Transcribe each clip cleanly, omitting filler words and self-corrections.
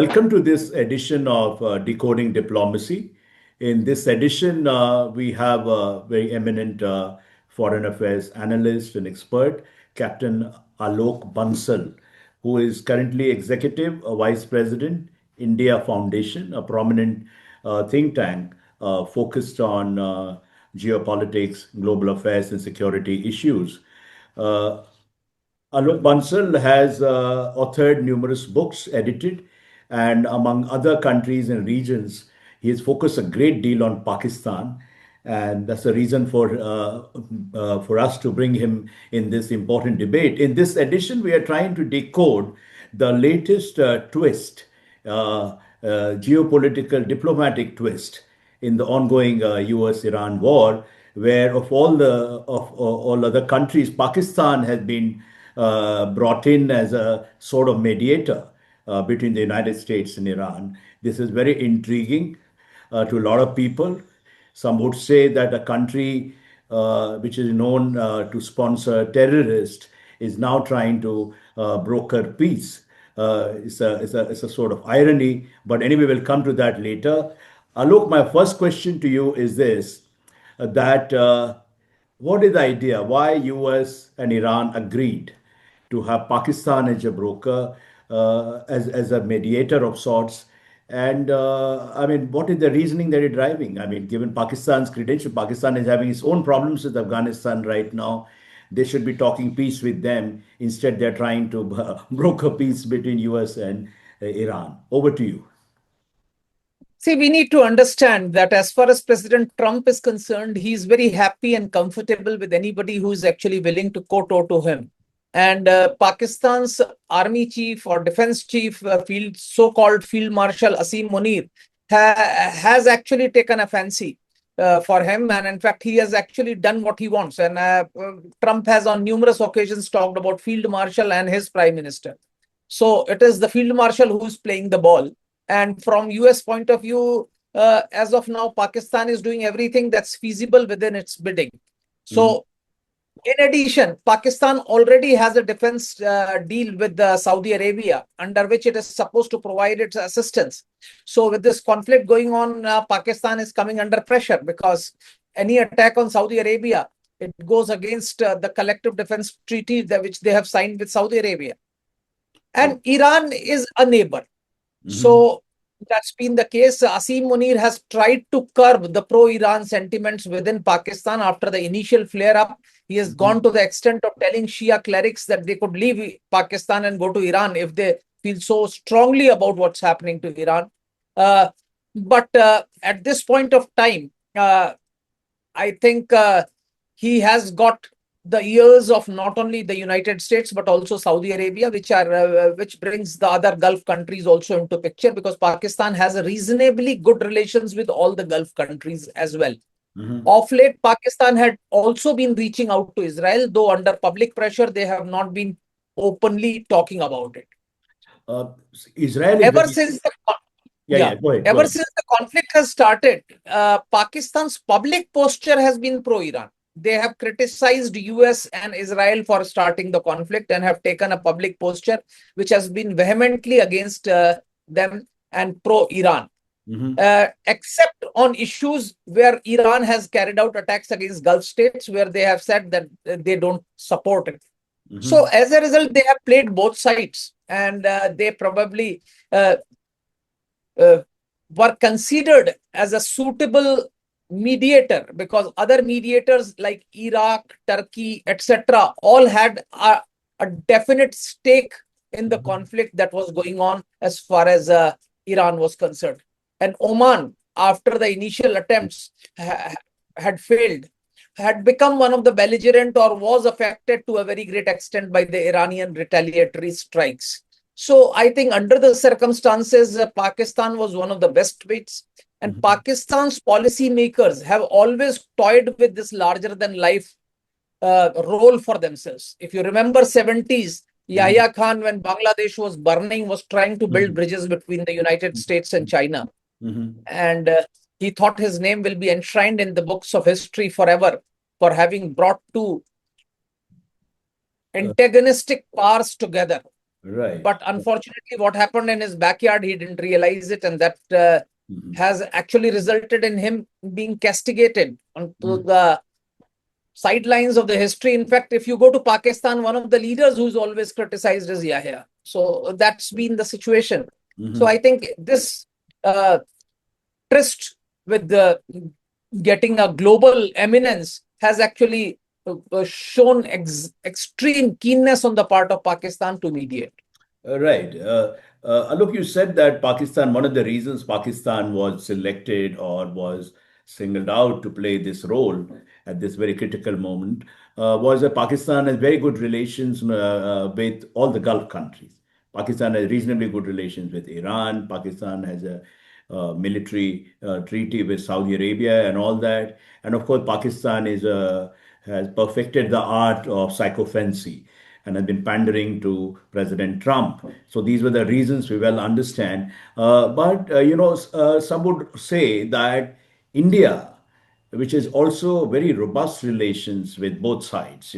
Welcome to this edition of Decoding Diplomacy. In this edition, we have a very eminent foreign affairs analyst and expert, Captain Alok Bansal, who is currently Executive Vice President, India Foundation, a prominent think tank focused on geopolitics, global affairs, and security issues. Uh, Alok Bansal has authored numerous books, edited, and among other countries and regions, he has focused a great deal on Pakistan, and that's the reason for us to bring him in this important debate. In this edition, we are trying to decode the latest twist, geopolitical diplomatic twist in the ongoing U.S.-Iran war, where of all other countries, Pakistan has been brought in as a sort of mediator between the United States and Iran. This is very intriguing to a lot of people. Some would say that a country which is known to sponsor terrorists is now trying to broker peace. It's a sort of irony, but anyway, we'll come to that later. Alok, my first question to you is this, that what is the idea? Why US and Iran agreed to have Pakistan as a broker, as a mediator of sorts? And I mean, what is the reasoning that you're driving? I mean, given Pakistan's credential, Pakistan is having its own problems with Afghanistan right now. They should be talking peace with them. Instead, they're trying to broker peace between US and Iran. Over to you. See, we need to understand that as far as President Trump is concerned, he's very happy and comfortable with anybody who is actually willing to kowtow to him. And Pakistan's army chief or defense chief, so-called Field Marshal Asim Munir, has actually taken a fancy for him. And in fact, he has actually done what he wants. And Trump has on numerous occasions talked about Field Marshal and his prime minister. So it is the Field Marshal who's playing the ball. And from US point of view, as of now, Pakistan is doing everything that's feasible within its bidding. So in addition, Pakistan already has a defense deal with Saudi Arabia, under which it is supposed to provide its assistance. So with this conflict going on, Pakistan is coming under pressure because any attack on Saudi Arabia, it goes against the collective defense treaty which they have signed with Saudi Arabia. And Iran is a neighbor. So that's been the case. Asim Munir has tried to curb the pro-Iran sentiments within Pakistan after the initial flare-up. He has gone to the extent of telling Shia clerics that they could leave Pakistan and go to Iran if they feel so strongly about what's happening to Iran. But at this point of time, I think he has got the ears of not only the United States, but also Saudi Arabia, which brings the other Gulf countries also into picture, because Pakistan has a reasonably good relations with all the Gulf countries as well. Of late, Pakistan had also been reaching out to Israel, though under public pressure, they have not been openly talking about it. Israel ever since the since the conflict has started, Pakistan's public posture has been pro-Iran. They have criticized US and Israel for starting the conflict and have taken a public posture which has been vehemently against them and pro-Iran. Except on issues where Iran has carried out attacks against Gulf states, where they have said that they don't support it. So as a result, they have played both sides, and they probably were considered as a suitable mediator, because other mediators like Iraq, Turkey, etc. all had a definite stake in the conflict that was going on as far as Iran was concerned. And Oman, after the initial attempts had failed, had become one of the belligerent, or was affected to a very great extent by the Iranian retaliatory strikes. So I think under the circumstances, Pakistan was one of the best bets. And Pakistan's policymakers have always toyed with this larger-than-life role for themselves. If you remember 70s, Yahya Khan, when Bangladesh was burning, was trying to build bridges between the United States and China. And he thought his name will be enshrined in the books of history forever for having brought two antagonistic powers together. Right. But unfortunately, what happened in his backyard, he didn't realize it, and that Mhm. has actually resulted in him being castigated onto Mhm. the sidelines of the history. In fact, if you go to Pakistan, one of the leaders who's always criticized is Yahya. So that's been the situation. So I Mhm. think this uh, tryst with the getting a global eminence has actually shown extreme keenness on the part of Pakistan to mediate. Right. Alok, you said that Pakistan, one of the reasons Pakistan was selected or was singled out to play this role at this very critical moment was that Pakistan has very good relations with all the Gulf countries. Pakistan has reasonably good relations with Iran. Pakistan has a military treaty with Saudi Arabia and all that. And of course, Pakistan has perfected the art of psychophancy and has been pandering to President Trump. So these were the reasons we well understand. But some would say that India, which is also very robust relations with both sides,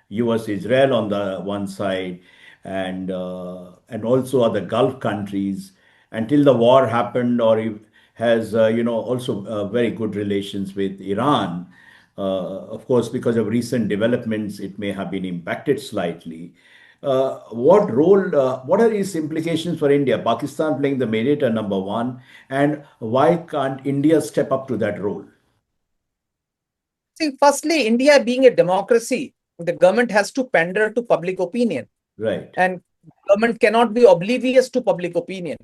U.S. Israel on the one side, and also other Gulf countries, until the war happened, or has also very good relations with Iran. Of course, because of recent developments, it may have been impacted slightly. What are its implications for India? Pakistan playing the mediator number one, and why can't India step up to that role? See, firstly, India being a democracy, the government has to pander to public opinion, Right, and government cannot be oblivious to public opinion.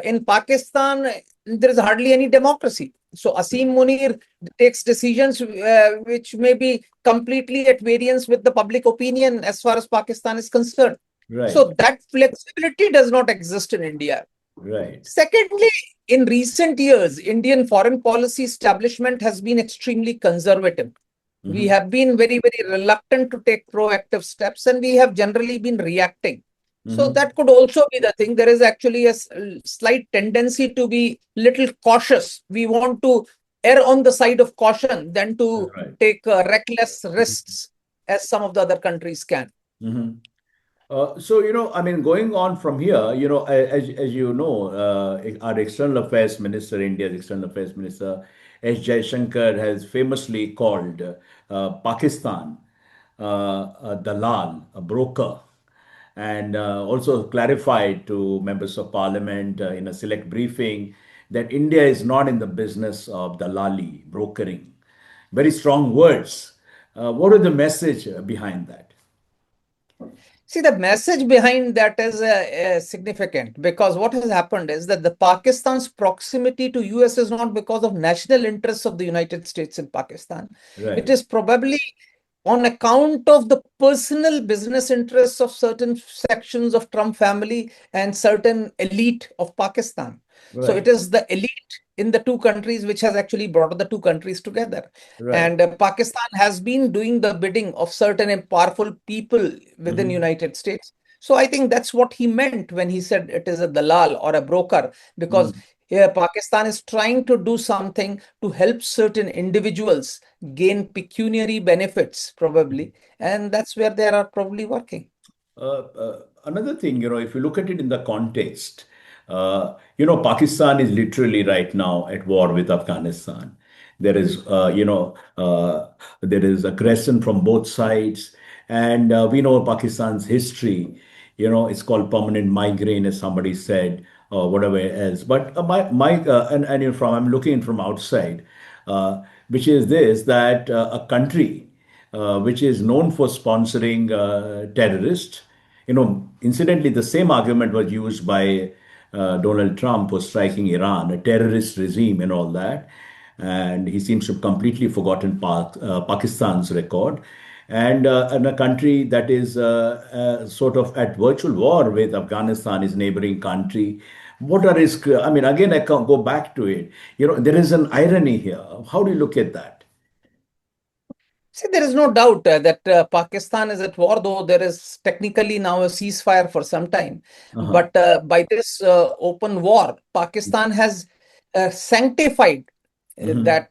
In Pakistan, there is hardly any democracy. So Asim Munir takes decisions which may be completely at variance with the public opinion as far as Pakistan is concerned. right, So that flexibility does not exist in India. right. Secondly, in recent years, Indian foreign policy establishment has been extremely conservative. We Hmm. have been very, very reluctant to take proactive steps, and we have generally been reacting. So Hmm. that could also be the thing. There is actually a slight tendency to be little cautious. We want to err on the side of caution than to Right. take reckless risks as some of the other countries can. Hmm. I mean, going on from here, as you know, our external affairs minister, India's external affairs minister, S. Jaishankar, has famously called Pakistan a dalal, a broker, and also clarified to members of parliament in a select briefing that India is not in the business of dalali, brokering. Very strong words. What is the message behind that? See, the message behind that is significant because what has happened is that the Pakistan's proximity to US is not because of national interests of the United States in Pakistan. It Right, is probably on account of the personal business interests of certain sections of Trump family and certain elite of Pakistan. So it right, is the elite in the two countries which has actually brought the two countries together. right. And Pakistan has been doing the bidding of certain powerful people within Hmm. United States. So I think that's what he meant when he said it is a dalal or a broker, because Hmm. here Pakistan is trying to do something to help certain individuals gain pecuniary benefits, probably, and that's where they are probably working. Another thing, if you look at it in the context, Pakistan is literally right now at war with Afghanistan. There is, there is aggression from both sides, and we know Pakistan's history. It's called permanent migraine, as somebody said, or whatever else. But I'm looking from outside, which is this that a country which is known for sponsoring terrorists. Incidentally, the same argument was used by Donald Trump for striking Iran, a terrorist regime, and all that. And he seems to have completely forgotten Pakistan's record. And a country that is sort of at virtual war with Afghanistan, his neighboring country. What are his, I mean, again, I can go back to it. There is an irony here. How do you look at that? See, there is no doubt that Pakistan is at war, though there is technically now a ceasefire for some time. Uh-huh. But by this open war, Pakistan has sanctified Mhm. that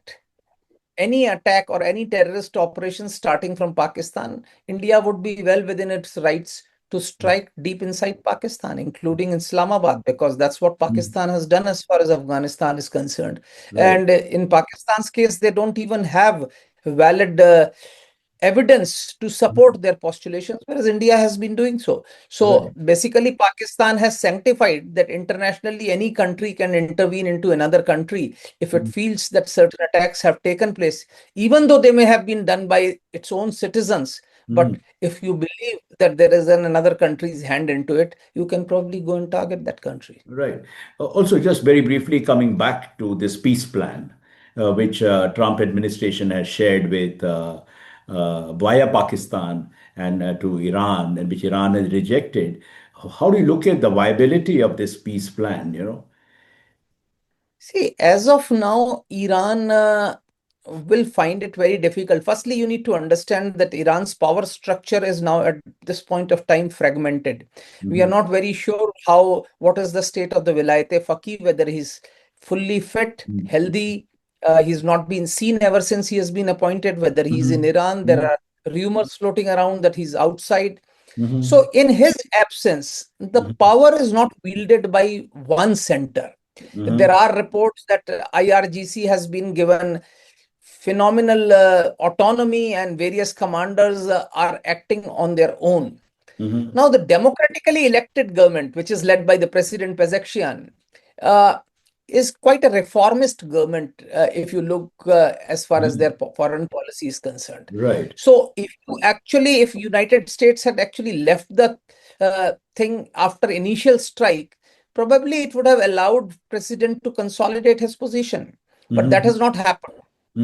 any attack or any terrorist operation starting from Pakistan, India would be well within its rights to strike deep inside Pakistan, including Islamabad, because that's what Pakistan has done as far as Afghanistan is concerned. Right. And in Pakistan's case, they don't even have valid evidence to support their postulations, whereas India has been doing so. So Right. basically, Pakistan has sanctified that internationally any country can intervene into another country if it feels that certain attacks have taken place, even though they may have been done by its own citizens. But Mhm. if you believe that there is another country's hand into it, you can probably go and target that country. Right. Also, just very briefly coming back to this peace plan, which Trump administration has shared with via Pakistan and to Iran, and which Iran has rejected. How do you look at the viability of this peace plan? See, as of now, Iran will find it very difficult. Firstly, you need to understand that Iran's power structure is now at this point of time fragmented. We are Hmm. not very sure what is the state of the Vilayat-e-Faqih, whether he's fully fit, healthy. He's not been seen ever since he has been appointed, whether he's in Hmm. Iran. There Hmm. are rumors floating around that he's outside. Hmm. So, in his absence, the power is not wielded by one center. There Hmm. are reports that IRGC has been given phenomenal autonomy and various commanders are acting on their own. Hmm. Now, the democratically elected government, which is led by the President Pezeshkian, uh, is quite a reformist government if you look as far as their Hmm. foreign policy is concerned. Right. So, if United States had actually left the thing after initial strike, probably it would have allowed President to consolidate his position. But that Hmm. has not happened.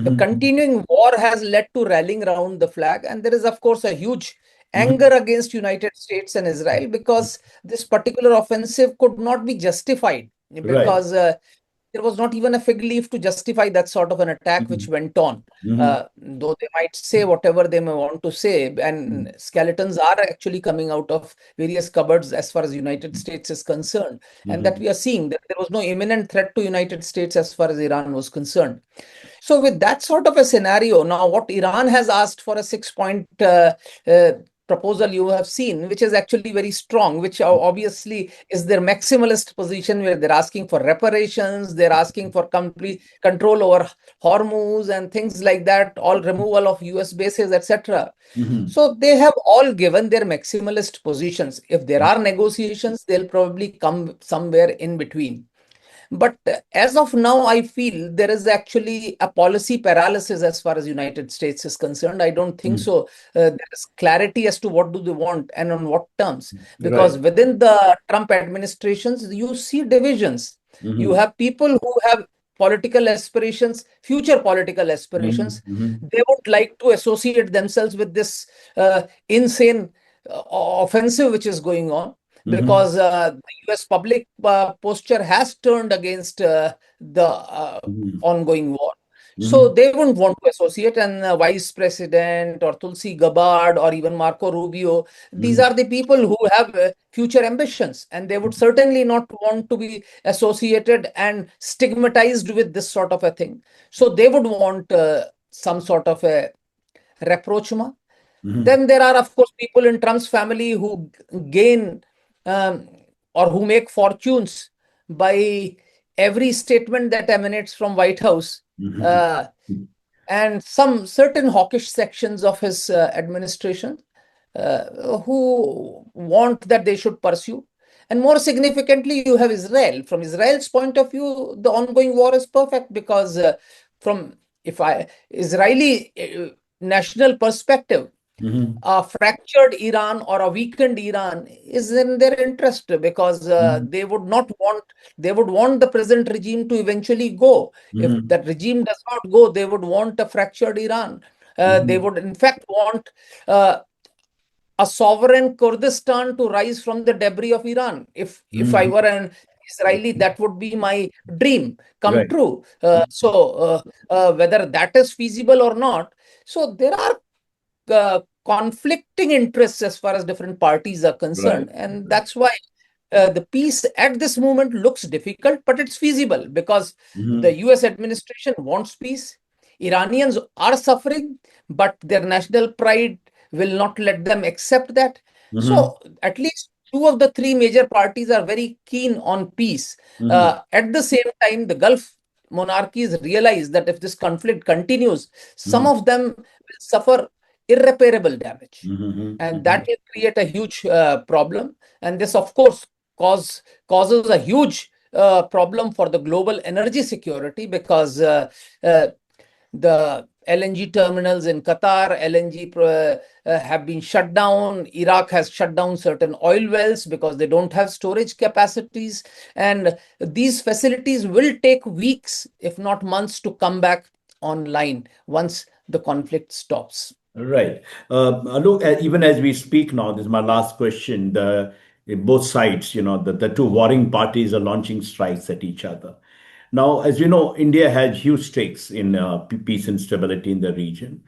The Hmm. continuing war has led to rallying around the flag, and there is, of course, a huge anger Hmm. against United States and Israel because this particular offensive could not be justified Right. because there was not even a fig leaf to justify that sort of an attack which Hmm. went on. Hmm. Though they might say whatever they may want to say, and skeletons are actually coming out of various cupboards as far as United States is concerned, and that Hmm. we are seeing that there was no imminent threat to United States as far as Iran was concerned. So, with that sort of a scenario, now what Iran has asked for a 6 point uh, proposal you have seen, which is actually very strong, which obviously is their maximalist position where they're asking for reparations, they're asking for complete control over Hormuz and things like that, all removal of US bases, etc. Hmm. So they have all given their maximalist positions. If there are negotiations, they'll probably come somewhere in between. But as of now, I feel there is actually a policy paralysis as far as United States is concerned. I don't think Hmm. so. There is clarity as to what do they want and on what terms. Because Right. within the Trump administrations, you see divisions. You Hmm. have people who have political aspirations, future political Hmm. aspirations. Hmm. They would like to associate themselves with this insane offensive which is going on Hmm. because the US public posture has turned against the Hmm. ongoing war. So Hmm. they wouldn't want to associate, and Vice President or Tulsi Gabbard or even Marco Rubio, these Hmm. are the people who have future ambitions, and they would certainly not want to be associated and stigmatized with this sort of a thing. So they would want some sort of a rapprochement. Hmm. Then there are, of course, people in Trump's family who gain um, or who make fortunes by every statement that emanates from White House, Hmm. uh, and some certain hawkish sections of his administration who want that they should pursue. And more significantly, you have Israel. From Israel's point of view, the ongoing war is perfect because from if I Israeli national perspective, Hmm. a fractured Iran or a weakened Iran is in their interest because Hmm. they would want the present regime to eventually go. If Hmm. that regime does not go, they would want a fractured Iran. They Hmm. would in fact want uh, a sovereign Kurdistan to rise from the debris of Iran. If I Hmm. were an Israeli, that would be my dream come Right. true. Whether that is feasible or not, so there are conflicting interests as far as different parties are Right. concerned. And that's why the peace at this moment looks difficult, but it's feasible because the Hmm. US administration wants peace. Iranians are suffering, but their national pride will not let them accept that. Mm-hmm. So at least two of the three major parties are very keen on peace. Mm-hmm. At the same time, the Gulf monarchies realize that if this conflict continues, some of them will suffer irreparable damage. Mm-hmm. And Mm-hmm. that will create a huge problem. And this, of course, causes a huge problem for the global energy security because uh, the LNG terminals in Qatar, LNG have been shut down. Iraq has shut down certain oil wells because they don't have storage capacities. And these facilities will take weeks, if not months, to come back online once the conflict stops. Right. Look, even as we speak now, this is my last question. Both sides, the two warring parties are launching strikes at each other. Now, as you know, India has huge stakes in peace and stability in the region.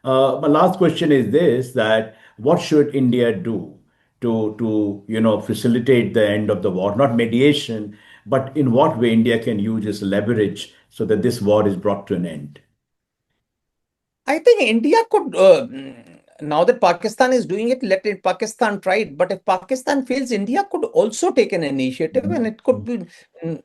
My last question is this: that what should India do to facilitate the end of the war? Not mediation, but in what way India can use its leverage so that this war is brought to an end? I think India could, now that Pakistan is doing it, let it Pakistan try it. But if Pakistan fails, India could also take an initiative, and it could be,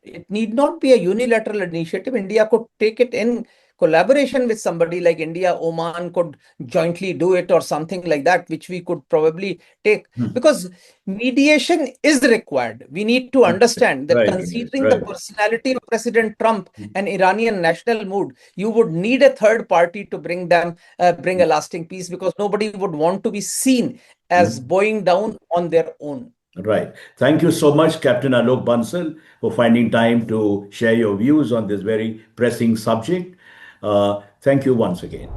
it need not be a unilateral initiative. India could take it in collaboration with somebody like India, Oman could jointly do it or something like that, which we could probably take Mhm. because mediation is required. We need to understand that Right, right, considering the right. personality of President Trump and Iranian national mood, you would need a third party to bring a lasting peace because nobody would want to be seen as Mhm. bowing down on their own. Right. Thank you so much, Captain Alok Bansal, for finding time to share your views on this very pressing subject. Thank you once again.